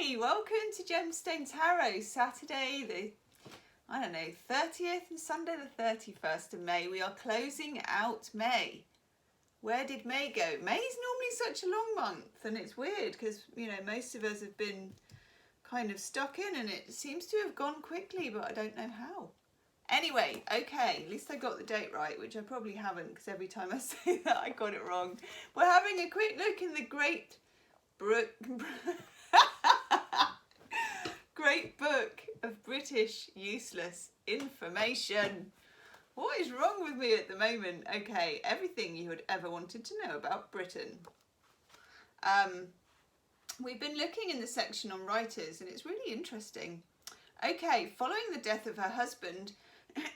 Hi, welcome to Gemstone Tarot, Saturday the 30th and Sunday the 31st of May. We are closing out May. Where did May go? May is normally such a long month, and it's weird because, you know, most of us have been kind of stuck in and it seems to have gone quickly, but I don't know how. Anyway, okay, at least I got the date right, which I probably haven't because every time I say that I got it wrong. We're having a quick look in the Great Book of British Useless Information. What is wrong with me at the moment? Okay, everything you had ever wanted to know about Britain. We've been looking in the section on writers and it's really interesting. Okay, following the death of her husband,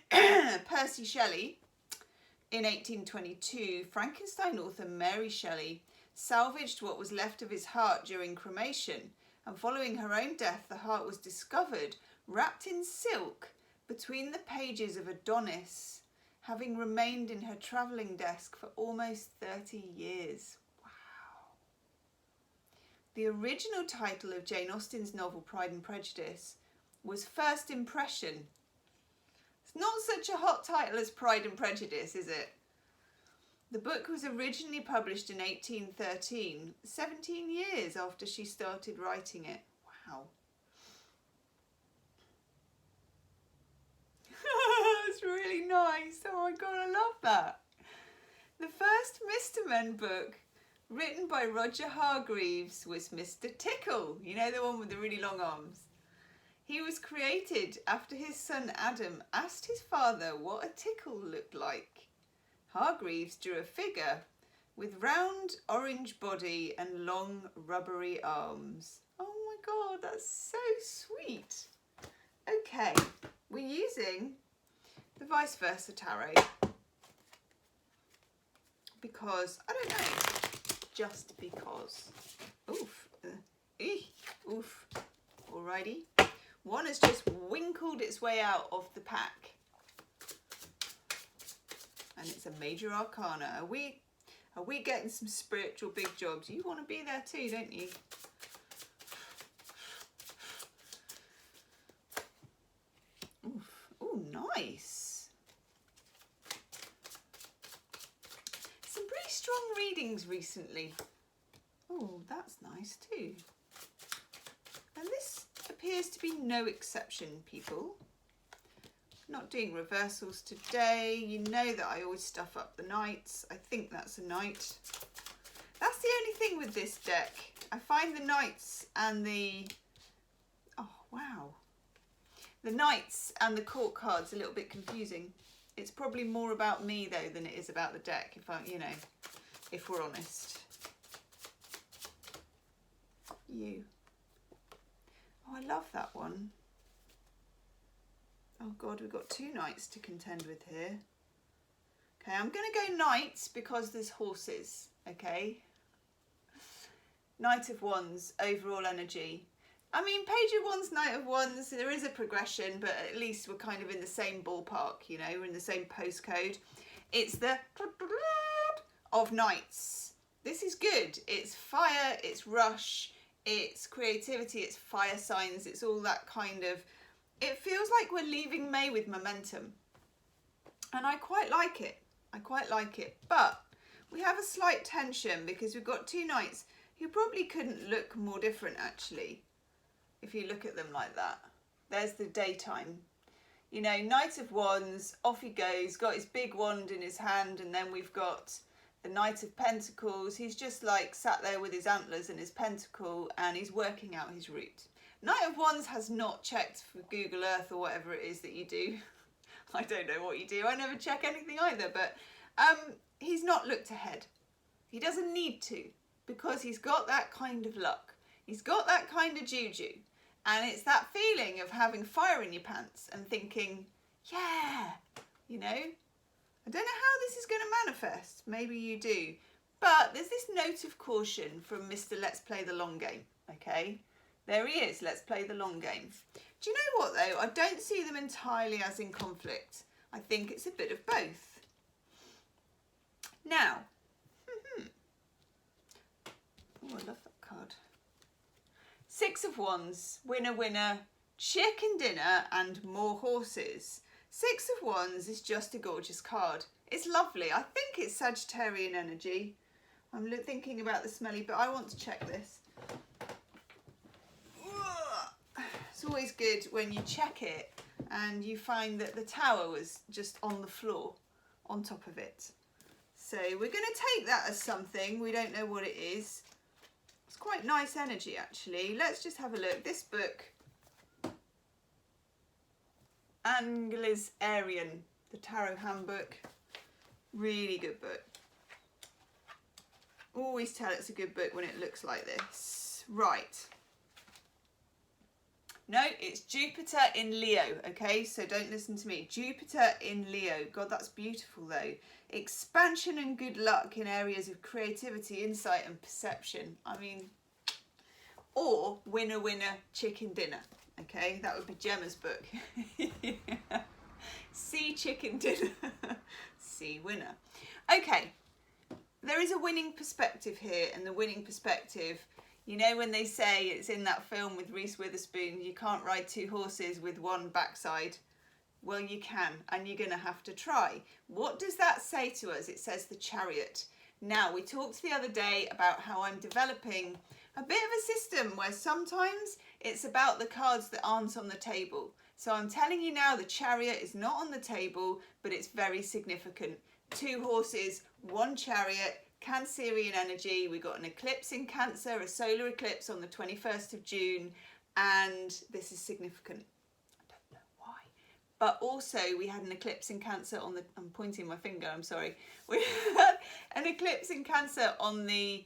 Percy Shelley, in 1822, Frankenstein author Mary Shelley salvaged what was left of his heart during cremation, and following her own death, the heart was discovered wrapped in silk between the pages of Adonis, having remained in her travelling desk for almost 30 years. Wow. The original title of Jane Austen's novel Pride and Prejudice was First Impression. It's not such a hot title as Pride and Prejudice, is it? The book was originally published in 1813, 17 years after she started writing it. Wow. It's really nice. Oh my God, I love that. The first Mr. Men book written by Roger Hargreaves was Mr. Tickle. You know, the one with the really long arms. He was created after his son Adam asked his father what a tickle looked like. Hargreaves drew a figure with round orange body and long rubbery arms. Oh my God, that's so sweet. Okay, we're using the vice versa tarot because, I don't know, just because. Oof, oof, alrighty. One has just winkled its way out of the pack. And it's a major arcana. Are we getting some spiritual big jobs? You want to be there too, don't you? Oof. Oh, nice. Some pretty strong readings recently. Oh, that's nice too. And this appears to be no exception, people. Not doing reversals today. You know that I always stuff up the knights. I think that's a knight. That's the only thing with this deck. I find the knights and the... Oh, wow. The knights and the court cards a little bit confusing. It's probably more about me, though, than it is about the deck, if we're honest. You. Oh, I love that one. Oh God, we've got two knights to contend with here. Okay, I'm going to go knights because there's horses, okay? Knight of Wands, overall energy. I mean, Page of Wands, Knight of Wands, there is a progression, but at least we're kind of in the same ballpark, you know, we're in the same postcode. It's the of knights. This is good. It's fire, it's rush, it's creativity, it's fire signs, it's all that kind of... It feels like we're leaving May with momentum. And I quite like it. I quite like it. But we have a slight tension because we've got two knights who probably couldn't look more different, actually, if you look at them like that. There's the daytime. You know, Knight of Wands, off he goes, got his big wand in his hand, and then we've got the Knight of Pentacles. He's just like sat there with his antlers and his pentacle, and he's working out his route. Knight of Wands has not checked for Google Earth or whatever it is that you do. I don't know what you do. I never check anything either, but he's not looked ahead. He doesn't need to because he's got that kind of luck. He's got that kind of juju. And it's that feeling of having fire in your pants and thinking, yeah, you know, I don't know how this is going to manifest. Maybe you do. But there's this note of caution from Mr. Let's Play the Long Game, okay? There he is, let's play the long game. Do you know what though? I don't see them entirely as in conflict. I think it's a bit of both. Now, oh, I love that card. Six of Wands, winner, winner, chicken dinner and more horses. Six of Wands is just a gorgeous card. It's lovely. I think it's Sagittarian energy. I'm thinking about the smelly, but I want to check this. It's always good when you check it and you find that the tower was just on the floor, on top of it. So we're going to take that as something. We don't know what it is. It's quite nice energy, actually. Let's just have a look. This book, Angler's Arian, the Tarot Handbook. Really good book. Always tell it's a good book when it looks like this. Right. No, it's Jupiter in Leo, okay? So don't listen to me. Jupiter in Leo. God, that's beautiful, though. Expansion and good luck in areas of creativity, insight and perception. I mean, or winner, winner, chicken dinner, okay? That would be Gemma's book. See chicken dinner. See winner. Okay, there is a winning perspective here, and the winning perspective, you know when they say, it's in that film with Reese Witherspoon, you can't ride two horses with one backside. Well, you can, and you're going to have to try. What does that say to us? It says the Chariot. Now, we talked the other day about how I'm developing a bit of a system where sometimes it's about the cards that aren't on the table. So I'm telling you now, the Chariot is not on the table, but it's very significant. Two horses, one chariot, Cancerian energy. We got an eclipse in Cancer, a solar eclipse on the 21st of June, and this is significant. I don't know why. But also we had an eclipse in Cancer on the, I'm pointing my finger, I'm sorry. We had an eclipse in Cancer on the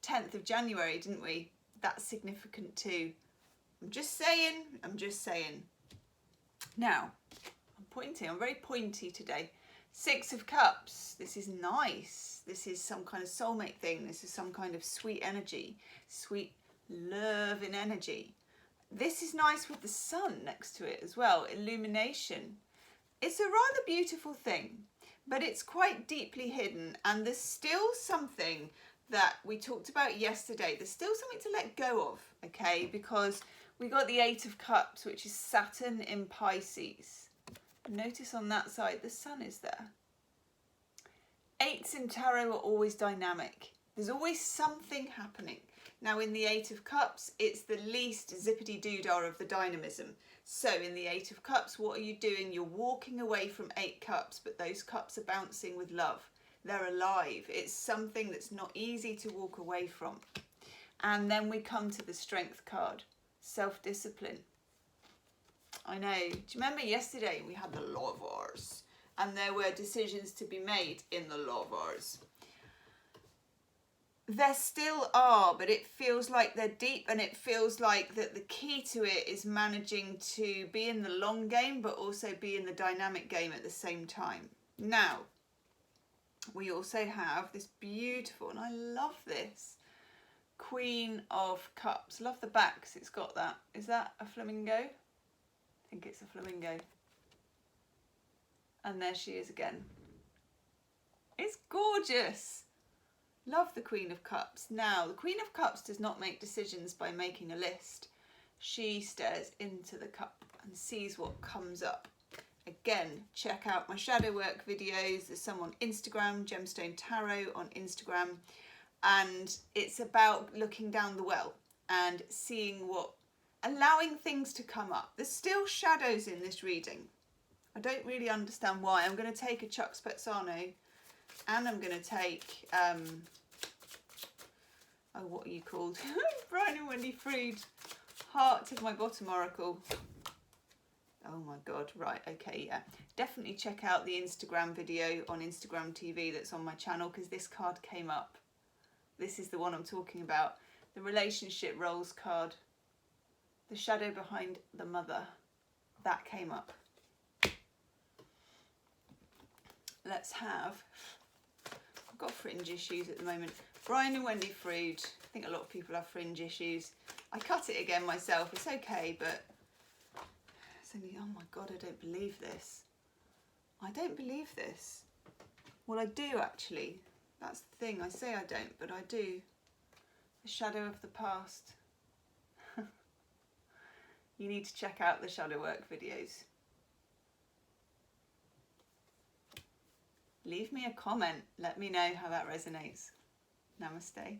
10th of January, didn't we? That's significant too. I'm just saying. Now, I'm very pointy today. Six of Cups, this is nice. This is some kind of soulmate thing. This is some kind of sweet energy, sweet love and energy. This is nice with the sun next to it as well, illumination. It's a rather beautiful thing, but it's quite deeply hidden, and there's still something that we talked about yesterday. There's still something to let go of, okay? Because we got the Eight of Cups, which is Saturn in Pisces. Notice on that side, the sun is there. Eights in tarot are always dynamic. There's always something happening. Now in the Eight of Cups, it's the least zippity-doo-dah of the dynamism. So in the Eight of Cups, what are you doing? You're walking away from 8 cups, but those cups are bouncing with love. They're alive. It's something that's not easy to walk away from. And then we come to the Strength card, self-discipline. I know. Do you remember yesterday we had the Lovers and there were decisions to be made in the Lovers? There still are, but it feels like they're deep, and it feels like that the key to it is managing to be in the long game but also be in the dynamic game at the same time. Now, we also have this beautiful, and I love this, Queen of Cups. Love the back because it's got that. Is that a flamingo? I think it's a flamingo. And there she is again. It's gorgeous. Love the Queen of Cups. Now, the Queen of Cups does not make decisions by making a list. She stares into the cup and sees what comes up. Again, check out my shadow work videos. There's some on Instagram, Gemstone Tarot on Instagram. And it's about looking down the well and seeing what, allowing things to come up. There's still shadows in this reading. I don't really understand why. I'm going to take a Chuck Spezzano and I'm going to take, what are you called? Brian and Wendy Frood, Heart of My Bottom Oracle. Oh my God, right, okay, yeah. Definitely check out the Instagram video on Instagram TV that's on my channel because this card came up. This is the one I'm talking about. The relationship roles card. The shadow behind the mother. That came up. Let's have, I've got fringe issues at the moment. Brian and Wendy Frood. I think a lot of people have fringe issues. I cut it again myself. It's okay, but it's only, oh my God, I don't believe this. I don't believe this. Well, I do actually. That's the thing. I say I don't, but I do. The shadow of the past. you need to check out the shadow work videos. Leave me a comment. Let me know how that resonates. Namaste.